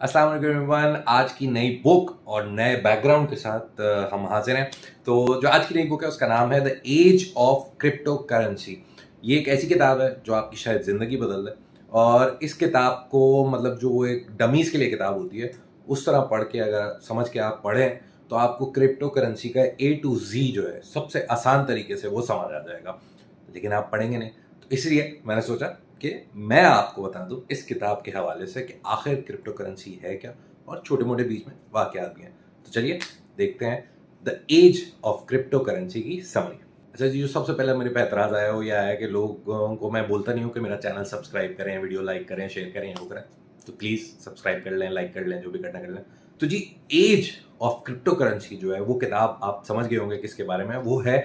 अस्सलाम वालेकुम एवरीवन। आज की नई बुक और नए बैकग्राउंड के साथ हम हाजिर हैं। तो जो आज की नई बुक है उसका नाम है the age of crypto currency. ये एक ऐसी किताब है जो आपकी शायद ज़िंदगी बदल दे। और इस किताब को मतलब जो एक डमीज़ के लिए किताब होती है उस तरह पढ़ के अगर समझ के आप पढ़ें तो आपको क्रिप्टो करेंसी का A to Z जो है सबसे आसान तरीके से वो समझ आ जाएगा। लेकिन आप पढ़ेंगे नहीं, तो इसलिए मैंने सोचा कि मैं आपको बता दूं इस किताब के हवाले से कि आखिर क्रिप्टो करेंसी है क्या और छोटे मोटे बीच में वाकयात भी हैं। तो चलिए देखते हैं the age of crypto currency की समरी। अच्छा जी, जो सबसे पहले मेरे पे एतराज़ आया वो यह है कि लोगों को मैं बोलता नहीं हूँ कि मेरा चैनल सब्सक्राइब करें, वीडियो लाइक करें, शेयर करें, वो करें। तो प्लीज़ सब्सक्राइब कर लें, लाइक कर लें, जो भी करना कर लें। तो जी, एज ऑफ क्रिप्टो करेंसी जो है वो किताब आप समझ गए होंगे किसके बारे में। वो है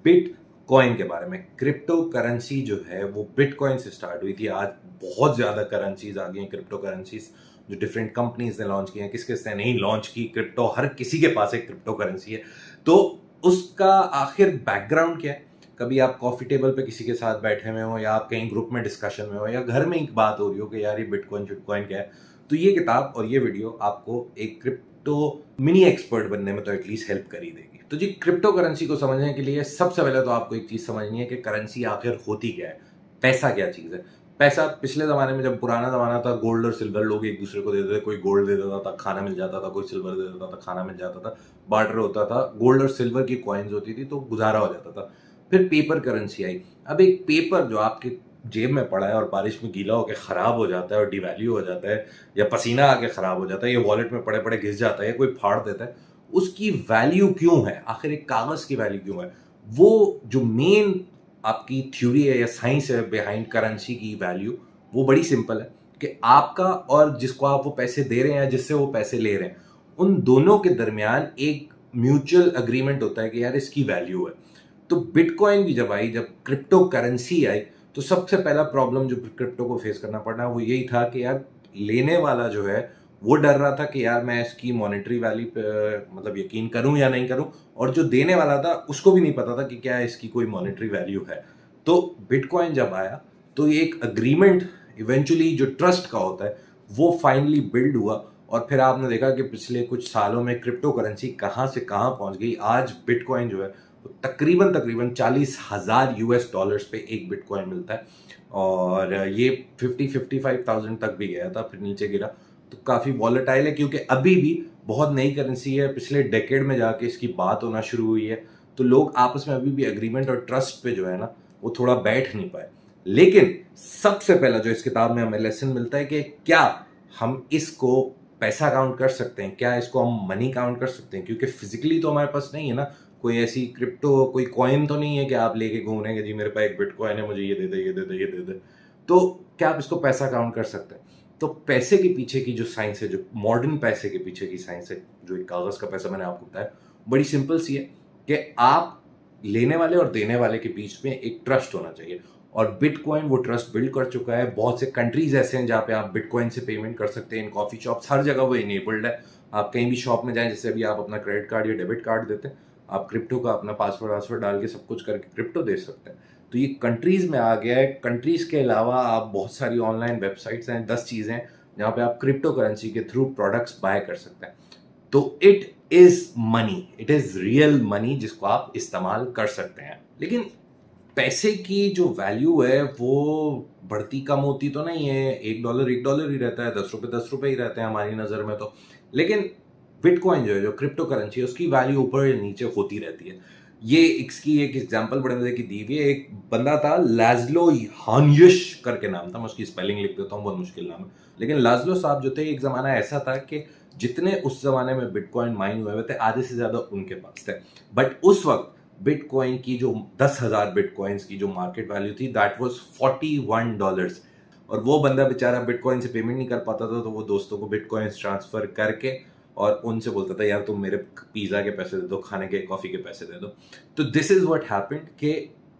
बिटकॉइन के बारे में। क्रिप्टो करेंसी जो है वो बिटकॉइन से स्टार्ट हुई थी। आज बहुत ज़्यादा करेंसीज आ गई हैं, क्रिप्टो करेंसीज जो डिफरेंट कंपनीज ने लॉन्च की हैं, किस किस ने नहीं लॉन्च की। क्रिप्टो हर किसी के पास एक क्रिप्टो करेंसी है। तो उसका आखिर बैकग्राउंड क्या है? कभी आप कॉफी टेबल पे किसी के साथ बैठे हुए हो या आप कहीं ग्रुप में डिस्कशन में हो या घर में एक बात हो रही हो कि यार ये बिटकॉइन क्या है, तो ये किताब और ये वीडियो आपको एक क्रिप्टो मिनी एक्सपर्ट बनने में तो एटलीस्ट हेल्प कर ही देगी। तो जी, क्रिप्टो करेंसी को समझने के लिए सबसे पहले तो आपको एक चीज समझनी है कि करेंसी आखिर होती क्या है, पैसा क्या चीज है। पैसा पिछले जमाने में जब पुराना जमाना था, गोल्ड और सिल्वर लोग एक दूसरे को देते थे। कोई गोल्ड दे देता था, खाना मिल जाता था, कोई सिल्वर दे देता था, खाना मिल जाता था, बार्टर होता था। गोल्ड और सिल्वर की कॉइन्स होती थी तो गुजारा हो जाता था। फिर पेपर करेंसी आई। अब एक पेपर जो आपके जेब में पड़ा है और बारिश में गीला होकर खराब हो जाता है और डिवैल्यू हो जाता है या पसीना आके खराब हो जाता है या वॉलेट में पड़े पड़े घिस जाता है या कोई फाड़ देता है, उसकी वैल्यू क्यों है? आखिर एक कागज की वैल्यू क्यों है? वो जो मेन आपकी थ्योरी है या साइंस है बिहाइंड करेंसी की वैल्यू, वो बड़ी सिंपल है कि आपका और जिसको आप वो पैसे दे रहे हैं या जिससे वो पैसे ले रहे हैं, उन दोनों के दरमियान एक म्यूचुअल अग्रीमेंट होता है कि यार इसकी वैल्यू है। तो बिटकॉइन भी जब आई, जब क्रिप्टो करेंसी आई, तो सबसे पहला प्रॉब्लम जो क्रिप्टो को फेस करना पड़ा वो यही था कि यार लेने वाला जो है वो डर रहा था कि यार मैं इसकी मॉनेटरी वैल्यू पे मतलब यकीन करूं या नहीं करूं, और जो देने वाला था उसको भी नहीं पता था कि क्या इसकी कोई मॉनेटरी वैल्यू है। तो बिटकॉइन जब आया तो ये एक अग्रीमेंट इवेंचुअली जो ट्रस्ट का होता है वो फाइनली बिल्ड हुआ। और फिर आपने देखा कि पिछले कुछ सालों में क्रिप्टो करेंसी कहाँ से कहाँ पहुंच गई। आज बिटकॉइन जो है तकरीबन तकरीबन 40,000 US डॉलर्स पे एक बिटकॉइन मिलता है। और ये 55,000 तक भी गया था, फिर नीचे गिरा। तो काफ़ी वॉलेटाइल है क्योंकि अभी भी बहुत नई करेंसी है। पिछले डेकेड में जाके इसकी बात होना शुरू हुई है, तो लोग आपस में अभी भी एग्रीमेंट और ट्रस्ट पे जो है ना वो थोड़ा बैठ नहीं पाए। लेकिन सबसे पहला जो इस किताब में हमें लेसन मिलता है कि क्या हम इसको पैसा काउंट कर सकते हैं, क्या इसको हम मनी काउंट कर सकते हैं, क्योंकि फिजिकली तो हमारे पास नहीं है ना कोई ऐसी क्रिप्टो, कोई कॉइन तो नहीं है कि आप लेके घूम रहे हैं कि जी मेरे पास एक बिटकॉइन है, मुझे ये दे दे, ये दे दे, ये दे दे। तो क्या आप इसको पैसा काउंट कर सकते हैं? तो पैसे के पीछे की जो साइंस है, जो मॉडर्न पैसे के पीछे की साइंस है, जो एक कागज का पैसा मैंने आपको बताया, बड़ी सिंपल सी है कि आप लेने वाले और देने वाले के बीच में एक ट्रस्ट होना चाहिए। और बिटकॉइन वो ट्रस्ट बिल्ड कर चुका है। बहुत से कंट्रीज ऐसे हैं जहाँ पे आप बिटकॉइन से पेमेंट कर सकते हैं। इन कॉफी शॉप्स हर जगह वो इनेबल्ड है। आप कहीं भी शॉप में जाएं, जैसे अभी आप अपना क्रेडिट कार्ड या डेबिट कार्ड देते हैं, आप क्रिप्टो का अपना पासवर्ड डाल के सब कुछ करके क्रिप्टो दे सकते हैं। तो ये कंट्रीज में आ गया है। कंट्रीज के अलावा आप बहुत सारी ऑनलाइन वेबसाइट्स हैं, 10 चीज़ें हैं जहाँ पे आप क्रिप्टो करेंसी के थ्रू प्रोडक्ट्स बाय कर सकते हैं। तो it is money, it is real money जिसको आप इस्तेमाल कर सकते हैं। लेकिन पैसे की जो वैल्यू है वो बढ़ती कम होती तो नहीं है। $1 $1 ही रहता है, ₹10 ₹10 ही रहते हैं हमारी नज़र में तो। लेकिन बिटकॉइन जो है, जो क्रिप्टो करेंसी है, उसकी वैल्यू ऊपर या नीचे होती रहती है। ये इसकी एक एग्जांपल बड़े मजे की दी हुई है। एक बंदा था, लाज़लो हानिश करके नाम था, मैं उसकी स्पेलिंग लिख देता हूँ, बहुत मुश्किल नाम है। लेकिन लाज़लो साहब जो थे, एक ज़माना ऐसा था कि जितने उस जमाने में बिटकॉइन माइन हुए थे, आधे से ज़्यादा उनके पास थे। बट उस वक्त बिटकॉइन की जो 10,000 बिटकॉइंस की जो मार्केट वैल्यू थी, दैट वाज $41। और वो बंदा बेचारा बिटकॉइन से पेमेंट नहीं कर पाता था, तो वो दोस्तों को बिटकॉइंस ट्रांसफर करके और उनसे बोलता था यार तुम मेरे पिज़्ज़ा के पैसे दे दो, खाने के कॉफ़ी के पैसे दे दो। तो दिस इज व्हाट हैपेंड कि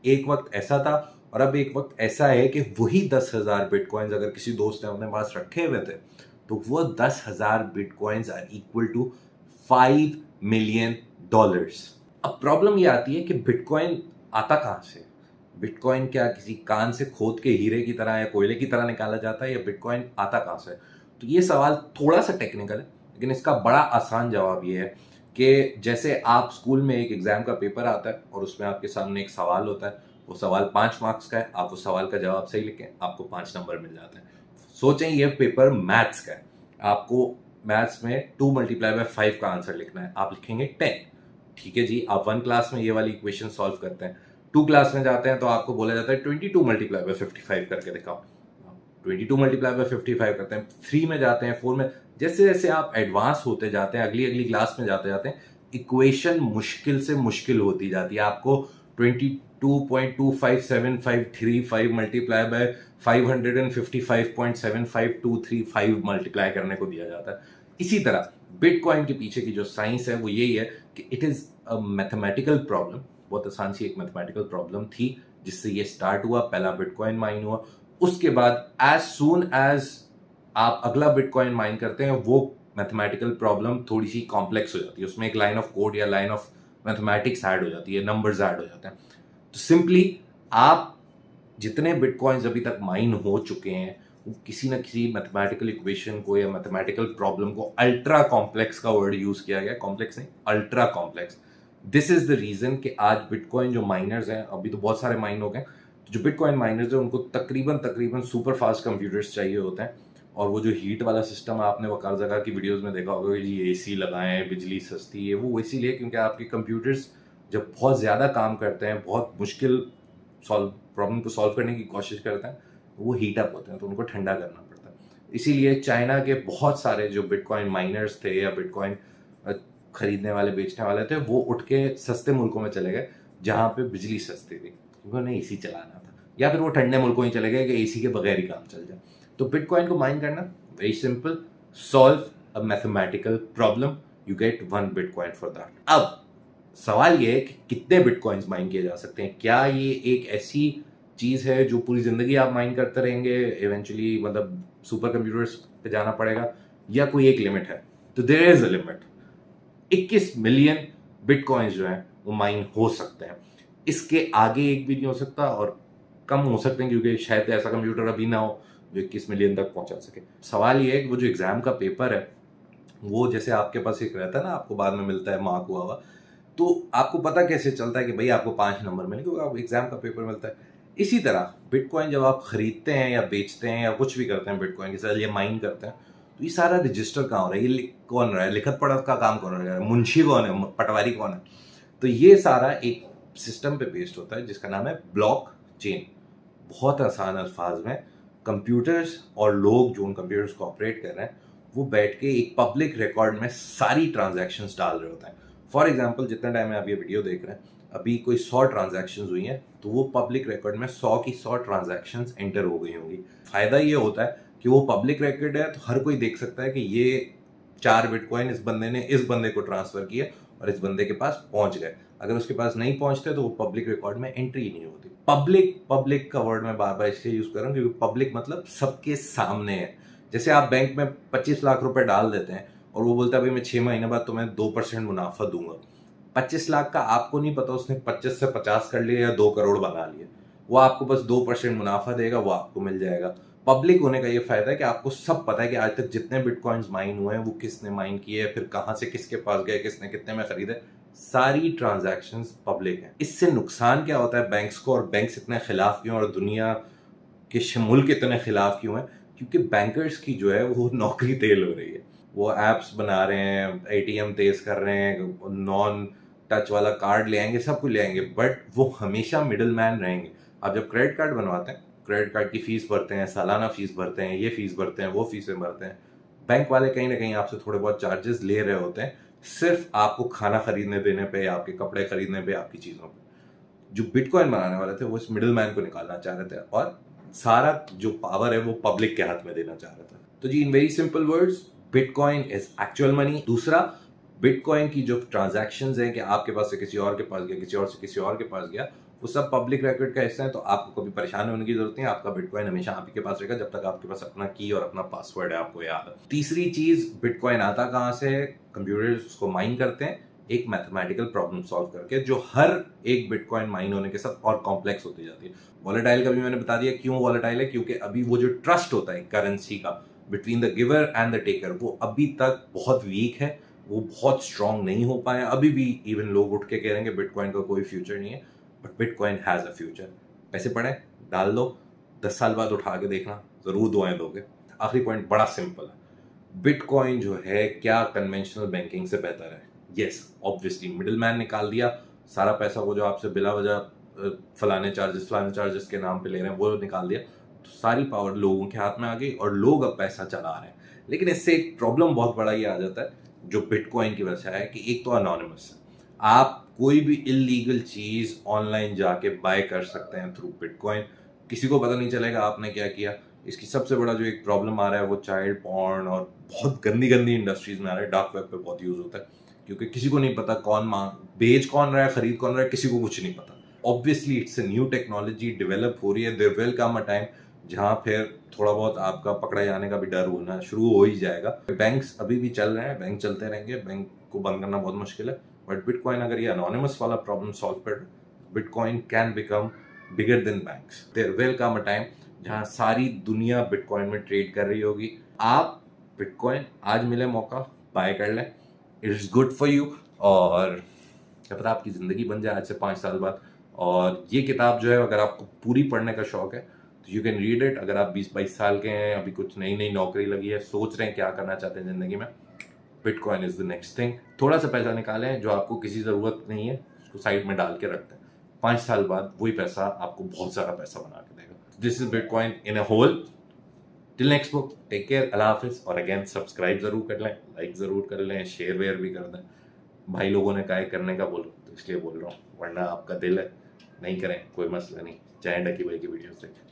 एक वक्त ऐसा था और अब एक वक्त ऐसा है कि वही 10,000 बिटकॉइंस अगर किसी दोस्त ने अपने पास रखे हुए थे, तो वो 10,000 bitcoins are equal to $5 million. अब प्रॉब्लम ये आती है कि बिटकॉइन आता कहाँ से? बिटकॉइन क्या किसी कान से खोद के हीरे की तरह या कोयले की तरह निकाला जाता है, या बिटकॉइन आता कहाँ से? तो ये सवाल थोड़ा सा टेक्निकल है, लेकिन इसका बड़ा आसान जवाब ये है कि जैसे आप स्कूल में एक एग्जाम का पेपर आता है और उसमें आपके सामने एक सवाल होता है, वो सवाल 5 मार्क्स का है, आप उस सवाल का जवाब सही लिखें, आपको 5 नंबर मिल जाते हैं। सोचें ये पेपर मैथ्स का है, आपको मैथ्स में 2 × 5 का आंसर लिखना है, आप लिखेंगे 10। ठीक है जी, आप 1 क्लास में ये वाली इक्वेशन सॉल्व करते हैं, 2 क्लास में जाते हैं तो आपको बोला जाता है 22 × 55 करके दिखाओ, 22 × 55 करते हैं। 3 में जाते हैं, 4 में, जैसे जैसे आप एडवांस होते जाते हैं, अगली क्लास में जाते जाते हैं, इक्वेशन मुश्किल से मुश्किल होती जाती है। आपको 22.25753 मल्टीप्लाई बाय 555.75235 मल्टीप्लाई करने को दिया जाता है। इसी तरह बिटकॉइन के पीछे की जो साइंस है वो यही है कि it is a mathematical problem. बहुत आसान सी एक मैथमेटिकल प्रॉब्लम थी जिससे ये स्टार्ट हुआ, पहला बिटकॉइन माइन हुआ। उसके बाद एज सून एज आप अगला बिटकॉइन माइन करते हैं, वो मैथमेटिकल प्रॉब्लम थोड़ी सी कॉम्प्लेक्स हो जाती है, उसमें एक लाइन ऑफ कोड या लाइन ऑफ मैथमेटिक्स ऐड हो जाती है, नंबर्स ऐड हो जाते हैं। तो सिंपली आप जितने बिटकॉइंस अभी तक माइन हो चुके हैं वो किसी न किसी मैथमेटिकल इक्वेशन को या मैथमेटिकल प्रॉब्लम को, अल्ट्रा कॉम्प्लेक्स का वर्ड यूज किया गया, कॉम्प्लेक्स नहीं, ultra complex. This is the reason कि आज बिटकॉइन जो माइनर्स हैं, अभी तो बहुत सारे माइन हो गए, जो बिटकॉइन माइनर्स हैं उनको तकरीबन सुपर फास्ट कंप्यूटर्स चाहिए होते हैं। और वो जो हीट वाला सिस्टम आपने वकार जगह की वीडियोस में देखा होगा, जी एसी लगाएं, बिजली सस्ती है, वो इसीलिए क्योंकि आपके कंप्यूटर्स जब बहुत ज़्यादा काम करते हैं, बहुत मुश्किल प्रॉब्लम को सॉल्व करने की कोशिश करते हैं, वो हीट अप होते हैं, तो उनको ठंडा करना पड़ता है। इसीलिए चाइना के बहुत सारे जो बिटकॉइन माइनर्स थे या बिटकॉइन खरीदने वाले बेचने वाले थे, वो उठ के सस्ते मुल्कों में चले गए जहाँ पे बिजली सस्ती थी, क्योंकि उन्हें एसी चलाना था, या फिर वो ठंडे मुल्कों ही चले गए कि एसी के बगैर ही काम चल जाए। तो बिटकॉइन को माइन करना very simple, solve a mathematical problem, you get 1 bitcoin for that. अब सवाल ये है कि कितने बिटकॉइंस माइन किए जा सकते हैं? क्या ये एक ऐसी चीज है जो पूरी जिंदगी आप माइन करते रहेंगे, इवेंचुअली मतलब सुपर कंप्यूटर्स पे जाना पड़ेगा, या कोई एक लिमिट है? तो there is a limit, 21 million bitcoins जो है वो माइन हो सकते हैं। इसके आगे एक भी नहीं हो सकता और कम हो सकते हैं, क्योंकि शायद ऐसा कंप्यूटर अभी ना हो जो 21 मिलियन तक पहुंचा सके। सवाल ये है कि वो जो एग्जाम का पेपर है, वो जैसे आपके पास एक रहता है ना, आपको बाद में मिलता है मार्क हुआ हुआ, तो आपको पता कैसे चलता है कि भाई आपको 5 नंबर मिले, क्योंकि आपको एग्जाम का पेपर मिलता है। इसी तरह बिटकॉइन जब आप खरीदते हैं या बेचते हैं या कुछ भी करते हैं बिटकॉइन के साथ, ये माइन करते हैं, तो ये सारा रजिस्टर कहाँ हो रहा है, ये कौन रहा है, लिखत पढ़त का काम कौन रहा है, मुंशी कौन है, पटवारी कौन है? तो ये सारा एक सिस्टम पे बेस्ड होता है जिसका नाम है ब्लॉक चेन। बहुत आसान अल्फाज में कंप्यूटर्स और लोग जो उन कंप्यूटर्स को ऑपरेट कर रहे हैं, वो बैठ के एक पब्लिक रिकॉर्ड में सारी ट्रांजैक्शंस डाल रहे होते हैं। फॉर एग्जाम्पल, जितने टाइम में आप ये वीडियो देख रहे हैं, अभी कोई 100 ट्रांजैक्शंस हुई हैं, तो वो पब्लिक रिकॉर्ड में 100 की 100 ट्रांजैक्शंस एंटर हो गई होंगी। फायदा ये होता है कि वो पब्लिक रिकॉर्ड है, तो हर कोई देख सकता है कि ये 4 बिटकॉइन इस बंदे ने इस बंदे को ट्रांसफर किए और इस बंदे के पास पहुंच गए। अगर उसके पास नहीं पहुंचते तो वो पब्लिक रिकॉर्ड में एंट्री नहीं होती। पब्लिक का वर्ड मैं बार बार इसलिए यूज कर रहा हूँ क्योंकि पब्लिक मतलब सबके सामने है। जैसे आप बैंक में 25 लाख रुपए डाल देते हैं और वो बोलता है भाई मैं 6 महीने बाद तुम्हें 2% मुनाफा दूंगा। 25 लाख का आपको नहीं पता उसने 25 से 50 कर लिया या 2 करोड़ बना लिया, वो आपको बस 2% मुनाफा देगा, वो आपको मिल जाएगा। पब्लिक होने का ये फायदा है कि आपको सब पता है कि आज तक जितने बिटकॉइंस माइन हुए हैं वो किसने माइन किए, फिर कहां से किसके पास गए, किसने कितने में खरीदे, सारी ट्रांजैक्शंस पब्लिक है। इससे नुकसान क्या होता है बैंक्स को, और बैंक्स इतने खिलाफ क्यों और दुनिया के मुल्क इतने खिलाफ क्यों है? क्योंकि बैंकर्स की जो है वो नौकरी तेल हो रही है। वो एप्स बना रहे हैं, एटीएम तेज कर रहे हैं, नॉन टच वाला कार्ड ले आएंगे, सब कुछ ले आएंगे, बट वो हमेशा मिडिल मैन रहेंगे। आप जब क्रेडिट कार्ड बनवाते हैं, क्रेडिट कार्ड की फीस भरते हैं, सालाना फीस भरते हैं, ये फीस भरते हैं, वो फीसें भरते हैं, बैंक वाले कहीं ना कहीं आपसे थोड़े बहुत चार्जेस ले रहे होते हैं, सिर्फ आपको खाना खरीदने देने पे, आपके कपड़े खरीदने पे, आपकी चीजों पे। जो बिटकॉइन बनाने वाले थे वो इस मिडिल मैन को निकालना चाह रहे थे और सारा जो पावर है वो पब्लिक के हाथ में देना चाह रहे थे। तो जी, in very simple words, bitcoin is actual money. दूसरा, बिटकॉइन की जो ट्रांजैक्शंस हैं कि आपके पास से किसी और के पास गया, किसी और से किसी और के पास गया, वो सब पब्लिक रिकॉर्ड का हिस्सा है, तो आपको कभी परेशान होने की जरूरत नहीं है। आपका बिटकॉइन हमेशा आप ही के पास रहेगा जब तक आपके पास अपना की और अपना पासवर्ड है, आपको याद है। तीसरी चीज, बिटकॉइन आता कहां से? कंप्यूटर्स उसको माइन करते हैं एक मैथमेटिकल प्रॉब्लम सॉल्व करके, जो हर एक बिटकॉइन माइन होने के साथ और कॉम्प्लेक्स होती जाती है। वॉलेटाइल का भी मैंने बता दिया क्यों वॉलेटाइल है, क्योंकि अभी वो जो ट्रस्ट होता है करेंसी का, between the giver and the taker वो अभी तक बहुत वीक है, वो बहुत स्ट्रांग नहीं हो पाए। अभी भी इवन लोग उठ के कह रहे हैं कि बिटकॉइन का कोई फ्यूचर नहीं है, but bitcoin has a future. पैसे पड़े डाल दो, 10 साल बाद उठा के देखना, ज़रूर दुआएं दोगे। आखिरी पॉइंट बड़ा सिंपल है, बिटकॉइन जो है क्या कन्वेंशनल बैंकिंग से बेहतर है? यस, ऑब्वियसली मिडिल मैन निकाल दिया सारा पैसा, वो जो आपसे बिला वजह फलाने चार्जेस के नाम पे ले रहे हैं वो निकाल दिया, तो सारी पावर लोगों के हाथ में आ गई और लोग अब पैसा चला रहे हैं। लेकिन इससे एक प्रॉब्लम बहुत बड़ा ये आ जाता है जो बिटकॉइन की वजह से है कि एक तो अनोनिमस है, आप कोई भी इलीगल चीज ऑनलाइन जाके बाय कर सकते हैं थ्रू बिटकॉइन, किसी को पता नहीं चलेगा आपने क्या किया। इसकी सबसे बड़ा जो एक प्रॉब्लम आ रहा है वो चाइल्ड पॉर्न और बहुत गंदी गंदी इंडस्ट्रीज में आ रहा है, डार्क वेब पे बहुत यूज होता है, क्योंकि किसी को नहीं पता कौन बेच कौन रहा है, खरीद कौन रहा है, किसी को कुछ नहीं पता। Obviously it's a new technology develop हो रही है, there will come a time जहां फिर थोड़ा बहुत आपका पकड़ा जाने का भी डर होना शुरू हो ही जाएगा। बैंक्स अभी भी चल रहे हैं, बैंक चलते रहेंगे, बैंक को बंद करना बहुत मुश्किल है, बट बिटकॉइन अगर ये अनोनिमस वाला प्रॉब्लम सॉल्व कर, bitcoin can become bigger than banks. There will come a time जहां सारी दुनिया बिटकॉइन में ट्रेड कर रही होगी। आप बिटकॉइन आज मिले मौका बाय कर लें, it is good for you, और क्या पता आपकी जिंदगी बन जाए आज से 5 साल बाद। और ये किताब जो है अगर आपको पूरी पढ़ने का शौक है तो यू कैन रीड इट। अगर आप 20-22 साल के हैं, अभी कुछ नई नई नौकरी लगी है, सोच रहे हैं क्या करना चाहते हैं जिंदगी में, bitcoin is the next thing. थोड़ा सा पैसा निकालें जो आपको किसी जरूरत नहीं है, उसको साइड में डाल के रखते हैं, 5 साल बाद वही पैसा आपको बहुत सारा पैसा बना के देगा। This is bitcoin in a whole. Till next book, take care, अल्लाह हाफिज। और अगेन सब्सक्राइब जरूर कर लें, लाइक जरूर कर लें, शेयर वेयर भी कर दें। भाई लोगों ने काय करने का बोलो तो इसलिए बोल रहा हूँ, वरना आपका दिल है नहीं करें कोई मसला नहीं, चाहे डकी भाई की वीडियोस देखें।